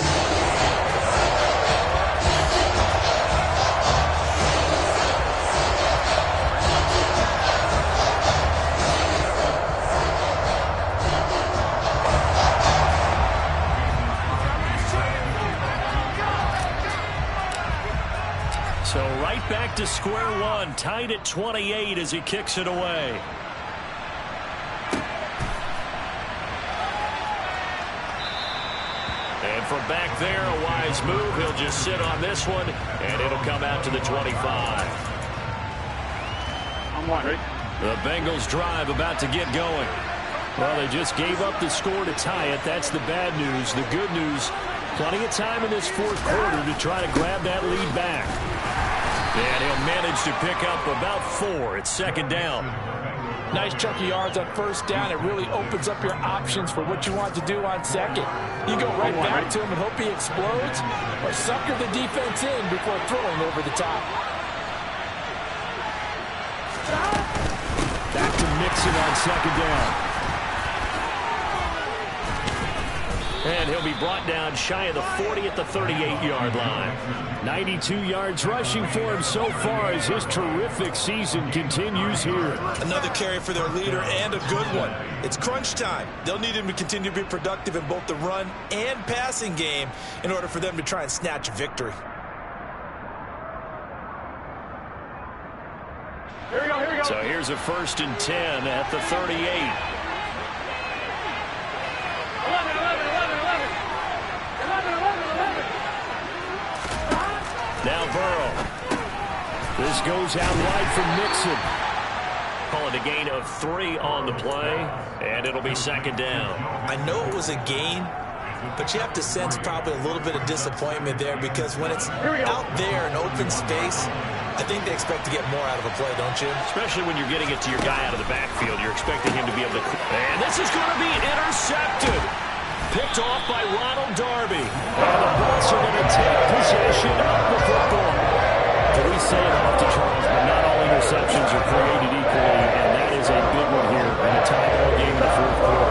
So right back to square one, tied at 28 as he kicks it away. And from back there, a wise move. He'll just sit on this one, and it'll come out to the 25. I'm on, right? The Bengals drive about to get going. Well, they just gave up the score to tie it. That's the bad news. The good news, plenty of time in this 4th quarter to try to grab that lead back. And he'll manage to pick up about 4. It's 2nd down. Nice chunk of yards on 1st down. It really opens up your options for what you want to do on 2nd. You go right back to him and hope he explodes, or sucker the defense in before throwing over the top. Back to Mixon on 2nd down. And he'll be brought down shy of the 40 at the 38-yard line. 92 yards rushing for him so far as his terrific season continues here. Another carry for their leader and a good one. It's crunch time. They'll need him to continue to be productive in both the run and passing game in order for them to try and snatch a victory. Here we go, here we go. So here's a 1st and 10 at the 38. 11. Now Burrow. This goes out wide from Mixon. Calling a gain of 3 on the play, and it'll be 2nd down. I know it was a gain, but you have to sense probably a little bit of disappointment there because when it's out there in open space, I think they expect to get more out of a play, don't you? Especially when you're getting it to your guy out of the backfield. You're expecting him to be able to... And this is going to be intercepted. Picked off by Ronald Darby. And the Bucs are going to take possession of the football. We say it often, Charles, but not all interceptions are created equally, and that is a big one here in a tie ball game in the 4th quarter.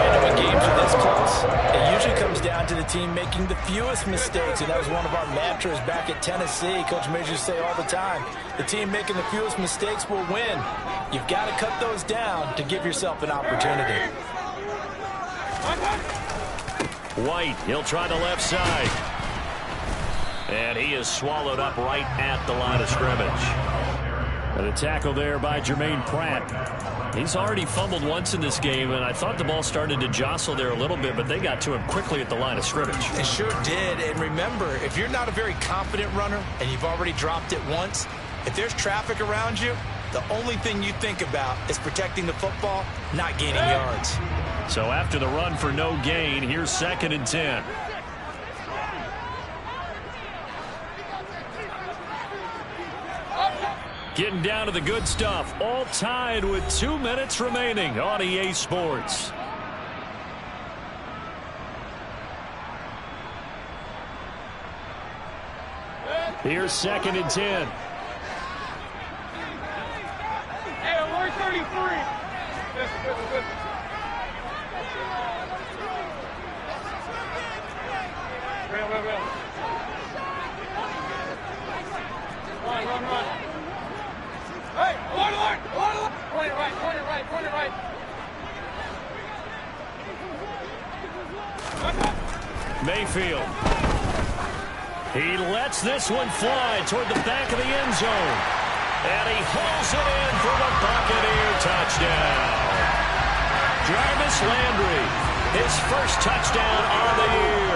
And when games are this close, it usually comes down to the team making the fewest mistakes, and that was one of our mantras back at Tennessee. Coach Majors say all the time, the team making the fewest mistakes will win. You've got to cut those down to give yourself an opportunity. White, he'll try the left side. And he is swallowed up right at the line of scrimmage. And a tackle there by Jermaine Pratt. He's already fumbled once in this game, and I thought the ball started to jostle there a little bit, but they got to him quickly at the line of scrimmage. It sure did. And remember, if you're not a very confident runner and you've already dropped it once, if there's traffic around you, the only thing you think about is protecting the football, not gaining yards. So after the run for no gain, here's 2nd and 10. Getting down to the good stuff. All tied with 2 minutes remaining on EA Sports. Here's 2nd and 10. Hey, we're 33. Run. Hey, line. Corner right. Mayfield. He lets this one fly toward the back of the end zone. And he hauls it in for the Buccaneer touchdown. Jarvis Landry, his first touchdown on the year.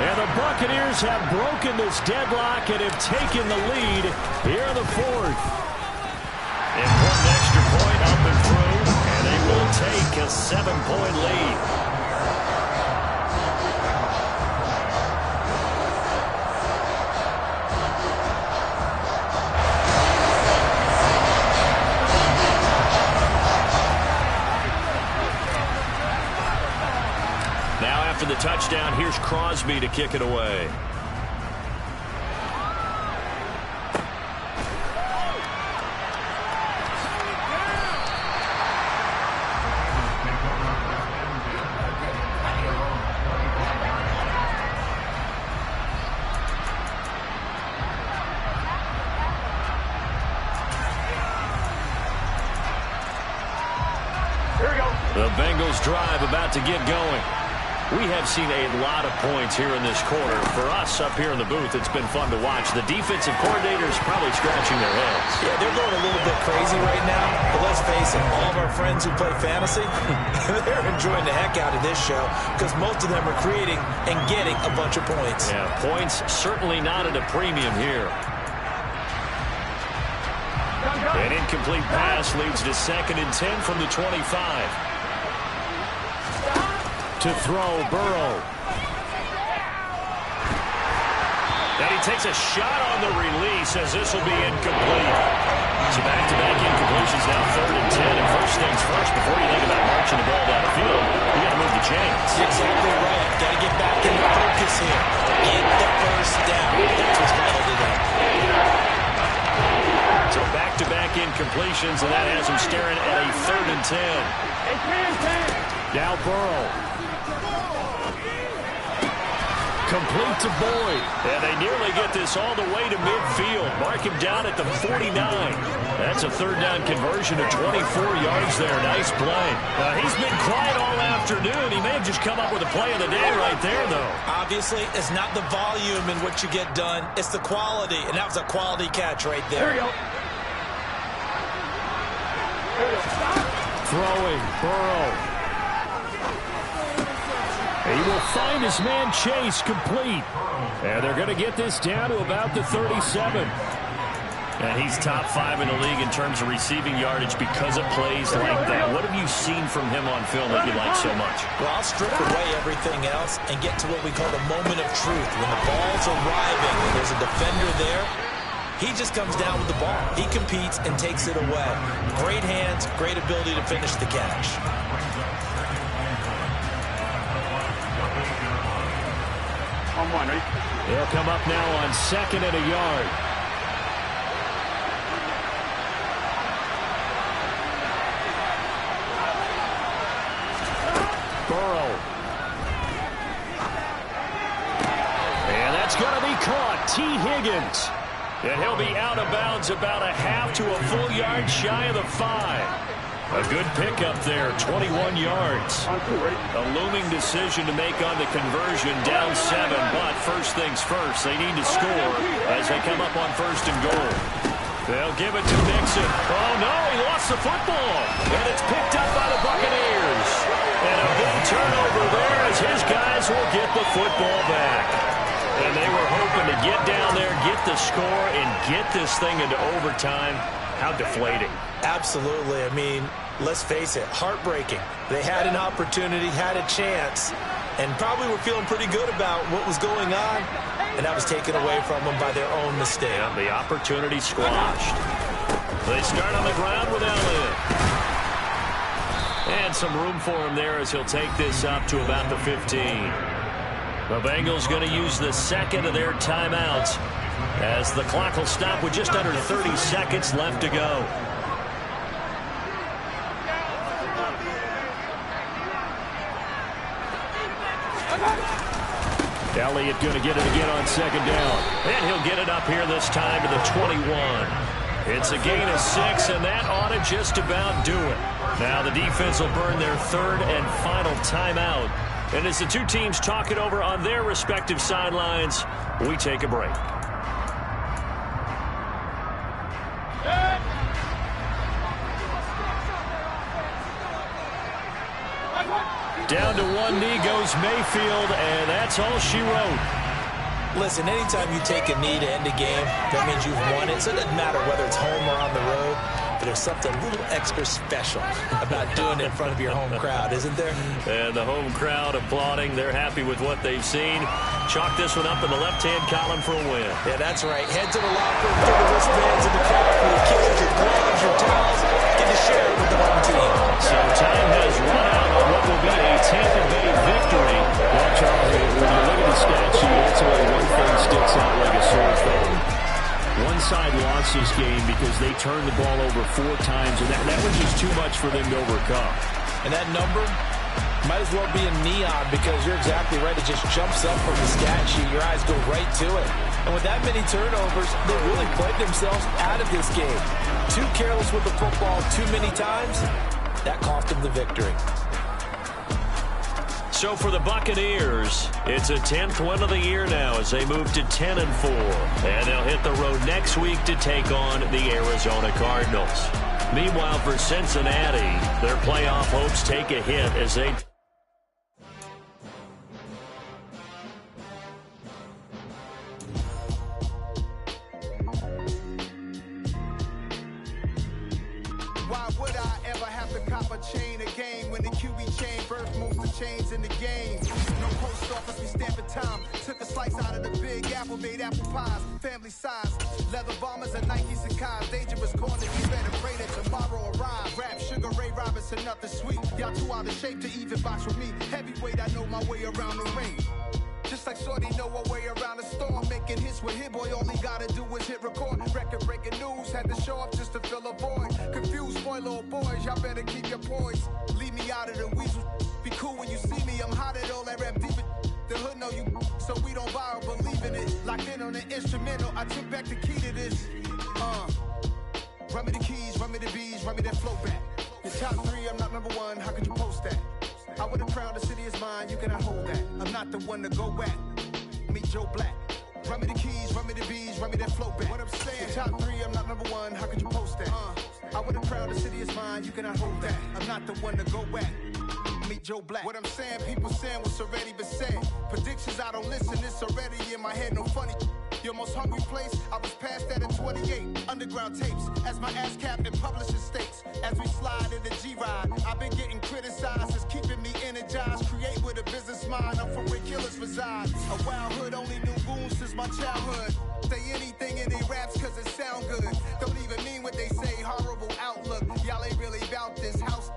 And the Buccaneers have broken this deadlock and have taken the lead here in the 4th. Important extra point up and through, and they will take a 7-point lead. Now after the touchdown, here's Crosby to kick it away. The Bengals drive about to get going. We have seen a lot of points here in this quarter. For us up here in the booth, it's been fun to watch. The defensive coordinators probably scratching their heads. Yeah, they're going a little bit crazy right now. But let's face it, all of our friends who play fantasy, they're enjoying the heck out of this show because most of them are creating and getting a bunch of points. Yeah, points certainly not at a premium here. An incomplete pass leads to 2nd and 10 from the 25. To throw, Burrow. And he takes a shot on the release as this will be incomplete. So back-to-back incompletions now 3rd and 10. And first things first, before you think about marching the ball down the field, you got to move the chains. Exactly right. Got to get back in the focus here. Get the first down. That's what's vital today. So back-to-back incompletions, and that has him staring at a 3rd and 10. Now Burrow. Complete to Boyd. And they nearly get this all the way to midfield. Mark him down at the 49. That's a 3rd down conversion of 24 yards there. Nice play. He's been quiet all afternoon. He may have just come up with a play of the day right there, though. Obviously, it's not the volume in what you get done. It's the quality. And that was a quality catch right there. Here we go. Throwing, Burrow. He will find his man Chase complete. And they're going to get this down to about the 37. And he's top 5 in the league in terms of receiving yardage because of plays like that. What have you seen from him on film that you like so much? Well, I'll strip away everything else and get to what we call the moment of truth. When the ball's arriving and there's a defender there, he just comes down with the ball. He competes and takes it away. Great hands, great ability to finish the catch. On one, ready? They'll come up now on 2nd and a yard. Burrow. And that's going to be caught. T. Higgins. And he'll be out of bounds about a half to a full yard shy of the 5. A good pickup there, 21 yards. A looming decision to make on the conversion, down 7. But first things first, they need to score as they come up on 1st and goal. They'll give it to Mixon. Oh, no, he lost the football. And it's picked up by the Buccaneers. And a big turnover there as his guys will get the football back. And they were hoping to get down there, get the score, and get this thing into overtime. How deflating. Absolutely. I mean, let's face it, heartbreaking. They had an opportunity, had a chance, and probably were feeling pretty good about what was going on, and that was taken away from them by their own mistake. Yeah, the opportunity squashed. They start on the ground with Allen. And some room for him there as he'll take this up to about the 15. The Bengals going to use the second of their timeouts as the clock will stop with just under 30 seconds left to go. Elliott going to get it again on 2nd down. And he'll get it up here this time to the 21. It's a gain of 6, and that ought to just about do it. Now the defense will burn their 3rd and final timeout. And as the two teams talk it over on their respective sidelines, we take a break. Down to one knee goes Mayfield, and that's all she wrote. Listen, anytime you take a knee to end a game, that means you've won it. So it doesn't matter whether it's home or on the road. But there's something a little extra special about doing it in front of your home crowd, isn't there? And the home crowd applauding. They're happy with what they've seen. Chalk this one up in the left-hand column for a win. Yeah, that's right. Head to the locker, throw the wristbands in the crowd for your kids, your gloves, your towels. Get to share it with the home team. So time has run out on what will be a Tampa Bay victory. Well, Charles, when you look at the stat sheet, that's where one thing sticks out like a sore thumb. One side lost this game because they turned the ball over 4 times, and that was just too much for them to overcome. And that number might as well be a neon because you're exactly right. It just jumps up from the stat sheet. Your eyes go right to it. And with that many turnovers, they really played themselves out of this game. Too careless with the football too many times. That cost them the victory. So for the Buccaneers, it's a 10th win of the year now as they move to 10-4. And they'll hit the road next week to take on the Arizona Cardinals. Meanwhile, for Cincinnati, their playoff hopes take a hit as they... Why would I ever have to cop a chain a game when the QB chain first moves the chains in the game? No post office, we stamping time. Took a slice out of the big apple, made apple pies, family size. Leather bombers and Nike Sacai's. Dangerous corner, you better pray that tomorrow arrive. Rap, Sugar Ray Robinson, nothing sweet. Y'all too out of shape to even box with me. Heavyweight, I know my way around the ring. Just like Shorty know her way around the storm. Making hits with Hit Boy, all he gotta do is hit record. Record-breaking news, had to show up just to fill a void. Confused, spoiled little boys, y'all better keep your poise. Leave me out of the weasel. Be cool when you see me, I'm hot at all that rap deep. The hood know you, so we don't borrow, believe in it. Locked in on the instrumental, I took back the key to this. Run me the keys, run me the bees, run me that flow back. Your top 3, I'm not number 1, how could you post that? I would have crowned the city is mine, you cannot hold that. I'm not the one to go back. Meet Joe Black. Run me the keys, run me the bees, run me that flow back. What I'm saying, top 3, I'm not number 1, how could you post that? I would have crowned the city is mine, you cannot hold that. I'm not the one to go back. Meet Joe Black. What I'm saying, people saying what's already been said. Predictions, I don't listen, it's already in my head, no funny. Your most hungry place, I was past that at 28. Underground tapes, as my ass cap in publishing states. As we slide in the G-Ride, I've been getting criticized. It's keeping me energized. Create with a business mind, I'm from where killers reside. A wild hood, only knew goons since my childhood. Say anything in they raps cause it sound good. Don't even mean what they say, horrible outlook. Y'all ain't really about this house.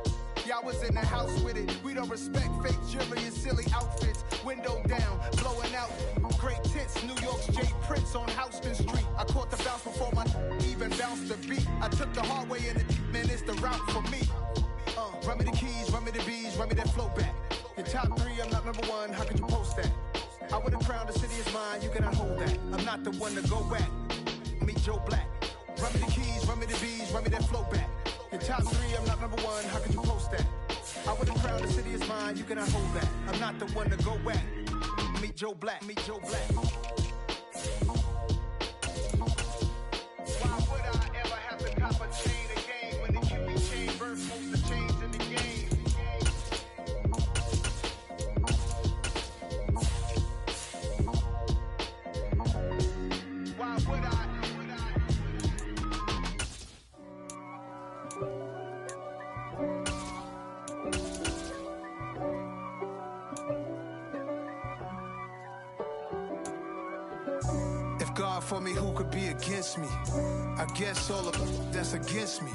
Y'all was in the house with it. We don't respect fake jewelry and silly outfits. Window down, blowing out. Great tits, New York's J. Prince on Houston Street. I caught the bounce before my even bounced the beat. I took the hard way and man, it's the route for me. Run me the keys, run me the bees, run me that flow back. Your top 3, I'm not number 1, how could you post that? I would have crowned the city is mine, you cannot hold that. I'm not the one to go back. Meet Joe Black. Run me the keys, run me the bees, run me that flow back. Your top 3, I'm not number 1, how could you post that? I would've crowned the city is mine, you cannot hold that. I'm not the one to go back. Meet Joe Black, meet Joe Black. Why would I ever have to cop a chain again when the QB chain birth most the chains in the game? Why would I? If God for me, who could be against me? I guess all of them that's against me.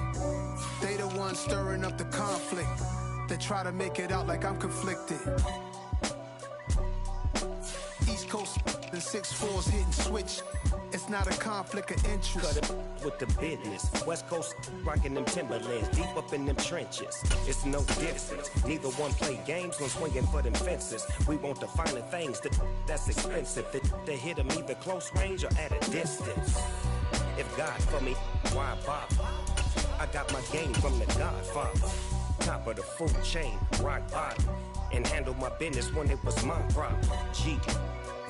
They the ones stirring up the conflict. They try to make it out like I'm conflicted. East Coast and 6'4's hitting switch. It's not a conflict of interest. Cut it with the business. West Coast rocking them Timberlands, deep up in them trenches. It's no difference. Neither one play games when swinging for them fences. We want the finer things that's expensive. They hit them either close range or at a distance. If God for me, why bother? I got my game from the Godfather. Top of the food chain, rock bottom. And handle my business when it was my problem. G.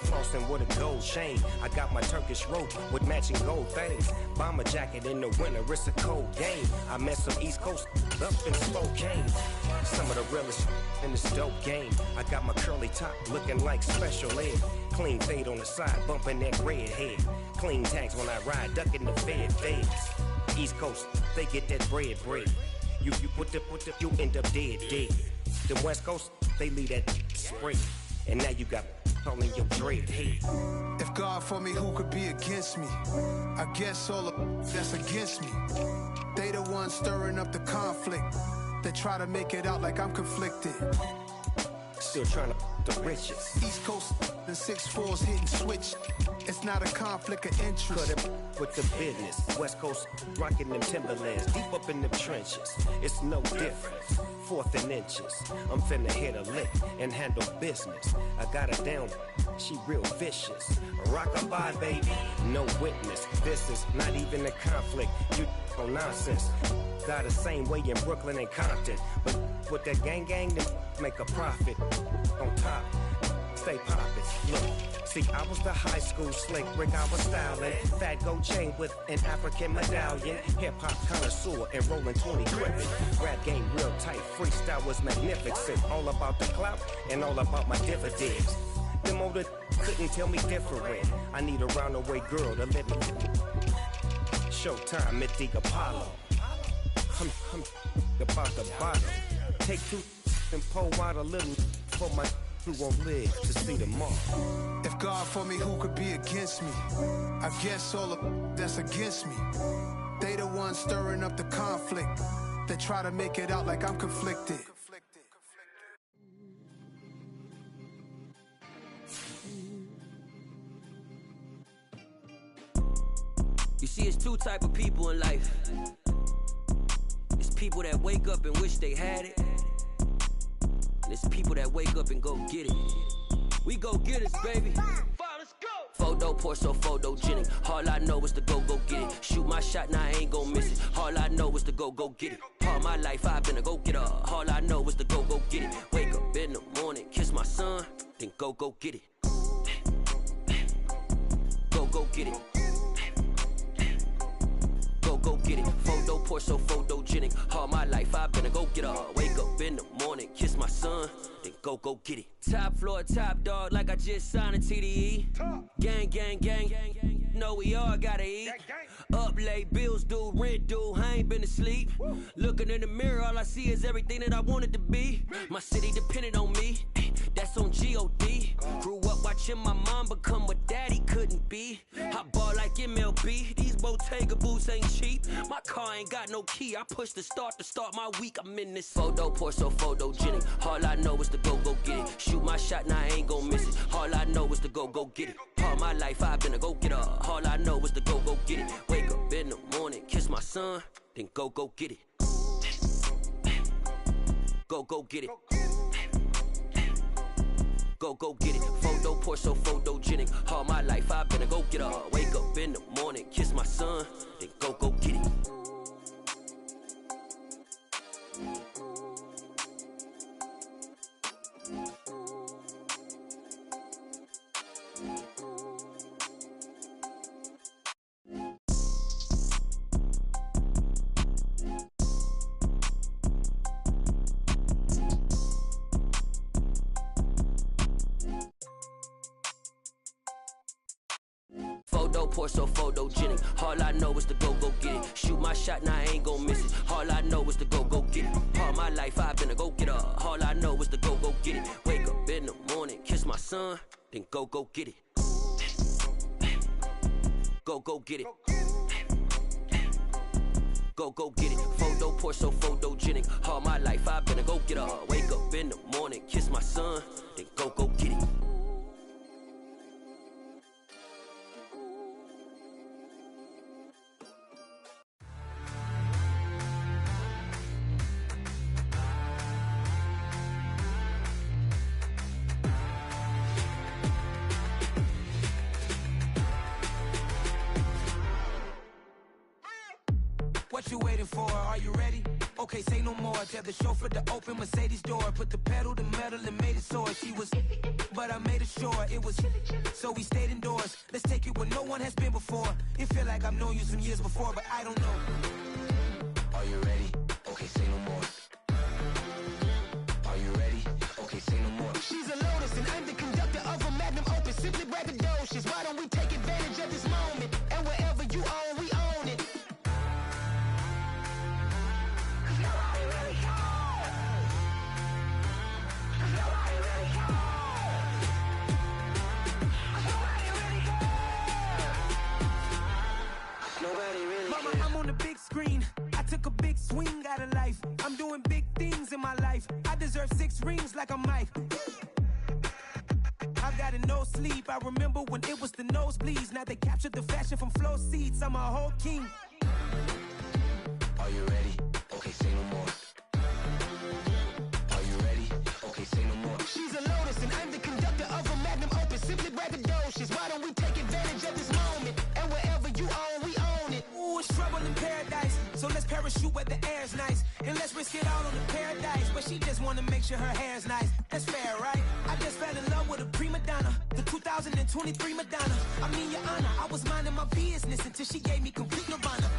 Flossing with a gold chain. I got my Turkish rope with matching gold things. Bomber jacket in the winter, it's a cold game. I met some East Coast up in Spokane. Some of the realest in this dope game. I got my curly top looking like special ed. Clean fade on the side, bumping that red head. Clean tags when I ride, ducking the feds. East Coast, they get that bread. You put the, you end up dead. The West Coast, they leave that spray. And now you got all in your dread head. If God for me, who could be against me? I guess all of that's against me. They the ones stirring up the conflict. They try to make it out like I'm conflicted. Still trying to the riches. East Coast and 6'4's hitting switch. It's not a conflict of interest. Cut it with the business. West Coast rocking them Timberlands, deep up in them trenches. It's no difference. 4th and inches. I'm finna hit a lick and handle business. I got her down, she real vicious. Rock-a-bye, baby, no witness. This is not even a conflict. You on nonsense. Got the same way in Brooklyn and Compton. But with that gang, then make a profit. On top, stay poppin'. Look. See, I was the high school slick Rick, I was styling. Fat gold chain with an African medallion. Hip-hop connoisseur and rolling 20 gripping. Rap game real tight, freestyle was magnificent. All about the clout and all about my dividends. Them older couldn't tell me different. I need a roundaway girl to let me. Showtime at the Apollo. I'm about the bottom. Take 2 and pour out a little for my who won't live to see tomorrow. If God for me, who could be against me? I guess all of that's against me. They the ones stirring up the conflict. They try to make it out like I'm conflicted. You see, it's 2 type of people in life. It's people that wake up and wish they had it. And it's people that wake up and go get it. We go get it, baby. Let's go. Photo pour so photogenic. All I know is to go get it. Shoot my shot, now I ain't gon' miss it. All I know is to go get it. All my life I've been a go getter. All I know is to go get it. Wake up in the morning, kiss my son, then go get it. Go get it. Go get it. Photo pour so photogenic. All my life I've been a go getter. Wake up in the morning, kiss my son, then go get it. Top floor, top dog, like I just signed a TDE. Gang. Know we all gotta eat. Up late, bills due, rent due, I ain't been asleep. Looking in the mirror, all I see is everything that I wanted to be. My city depended on me, that's on G.O.D. Grew up watching my mom become what daddy couldn't be. I ball like MLB, these Bottega boots ain't cheap. My car ain't got no key, I push the start to start my week. I'm in this photo pour so photogenic. All I know is to go get it. Shoot my shot, now I ain't gon' miss it. All I know is to go get it. All my life I've been a go getter. All I know is to go get it. Wake up in the morning, kiss my son, then go get it. Go get it. Go get it. Photo pour so photogenic. All my life I've been a go getter. Wake up in the morning, kiss my son, then go get it. Photo, pour so photogenic. All I know is to go get it. Shoot my shot, now I ain't gon' miss it. All I know is to go get it. All my life I've been a go-getter. All I know is to go get it. Wake up in the morning, kiss my son, then go get it. Go get it. Go get it. Photo, pour so photogenic. All my life I've been a go-getter. Wake up in the morning, kiss my son, then go get it. What you waiting for? Are you ready? Okay, say no more. Tell the chauffeur to open Mercedes door. Put the pedal to metal and made it soar. She was, but I made it sure it was. So we stayed indoors. Let's take it where no one has been before. It feel like I've known you some years before, but I don't know. Are you ready? Okay, say no more. Are you ready? Okay, say no more. She's a Lotus and I'm the conductor of a magnum opus. Simply braggadocious. Why don't we take advantage of this moment? And wherever you own, we own it. Mama, I'm on the big screen. I took a big swing out of life. I'm doing big things in my life. I deserve 6 rings like a Mike. I've got no sleep. I remember when it was the nosebleeds. Now they captured the fashion from flow seats. I'm a whole king. Are you ready? Okay, say no more. Are you ready? Okay, say no more. She's a Lotus and I'm the conductor of a magnum opus. Simply braggadocious. Why don't we take advantage of this moment? And wherever you own, we own it. Ooh, it's trouble in paradise. So let's parachute where the air's nice. And let's risk it all on the paradise. But she just wanna make sure her hair's nice. That's fair, right? I just fell in love with a prima donna. The 2023 Madonna. I mean, your honor, I was minding my business until she gave me complete nirvana.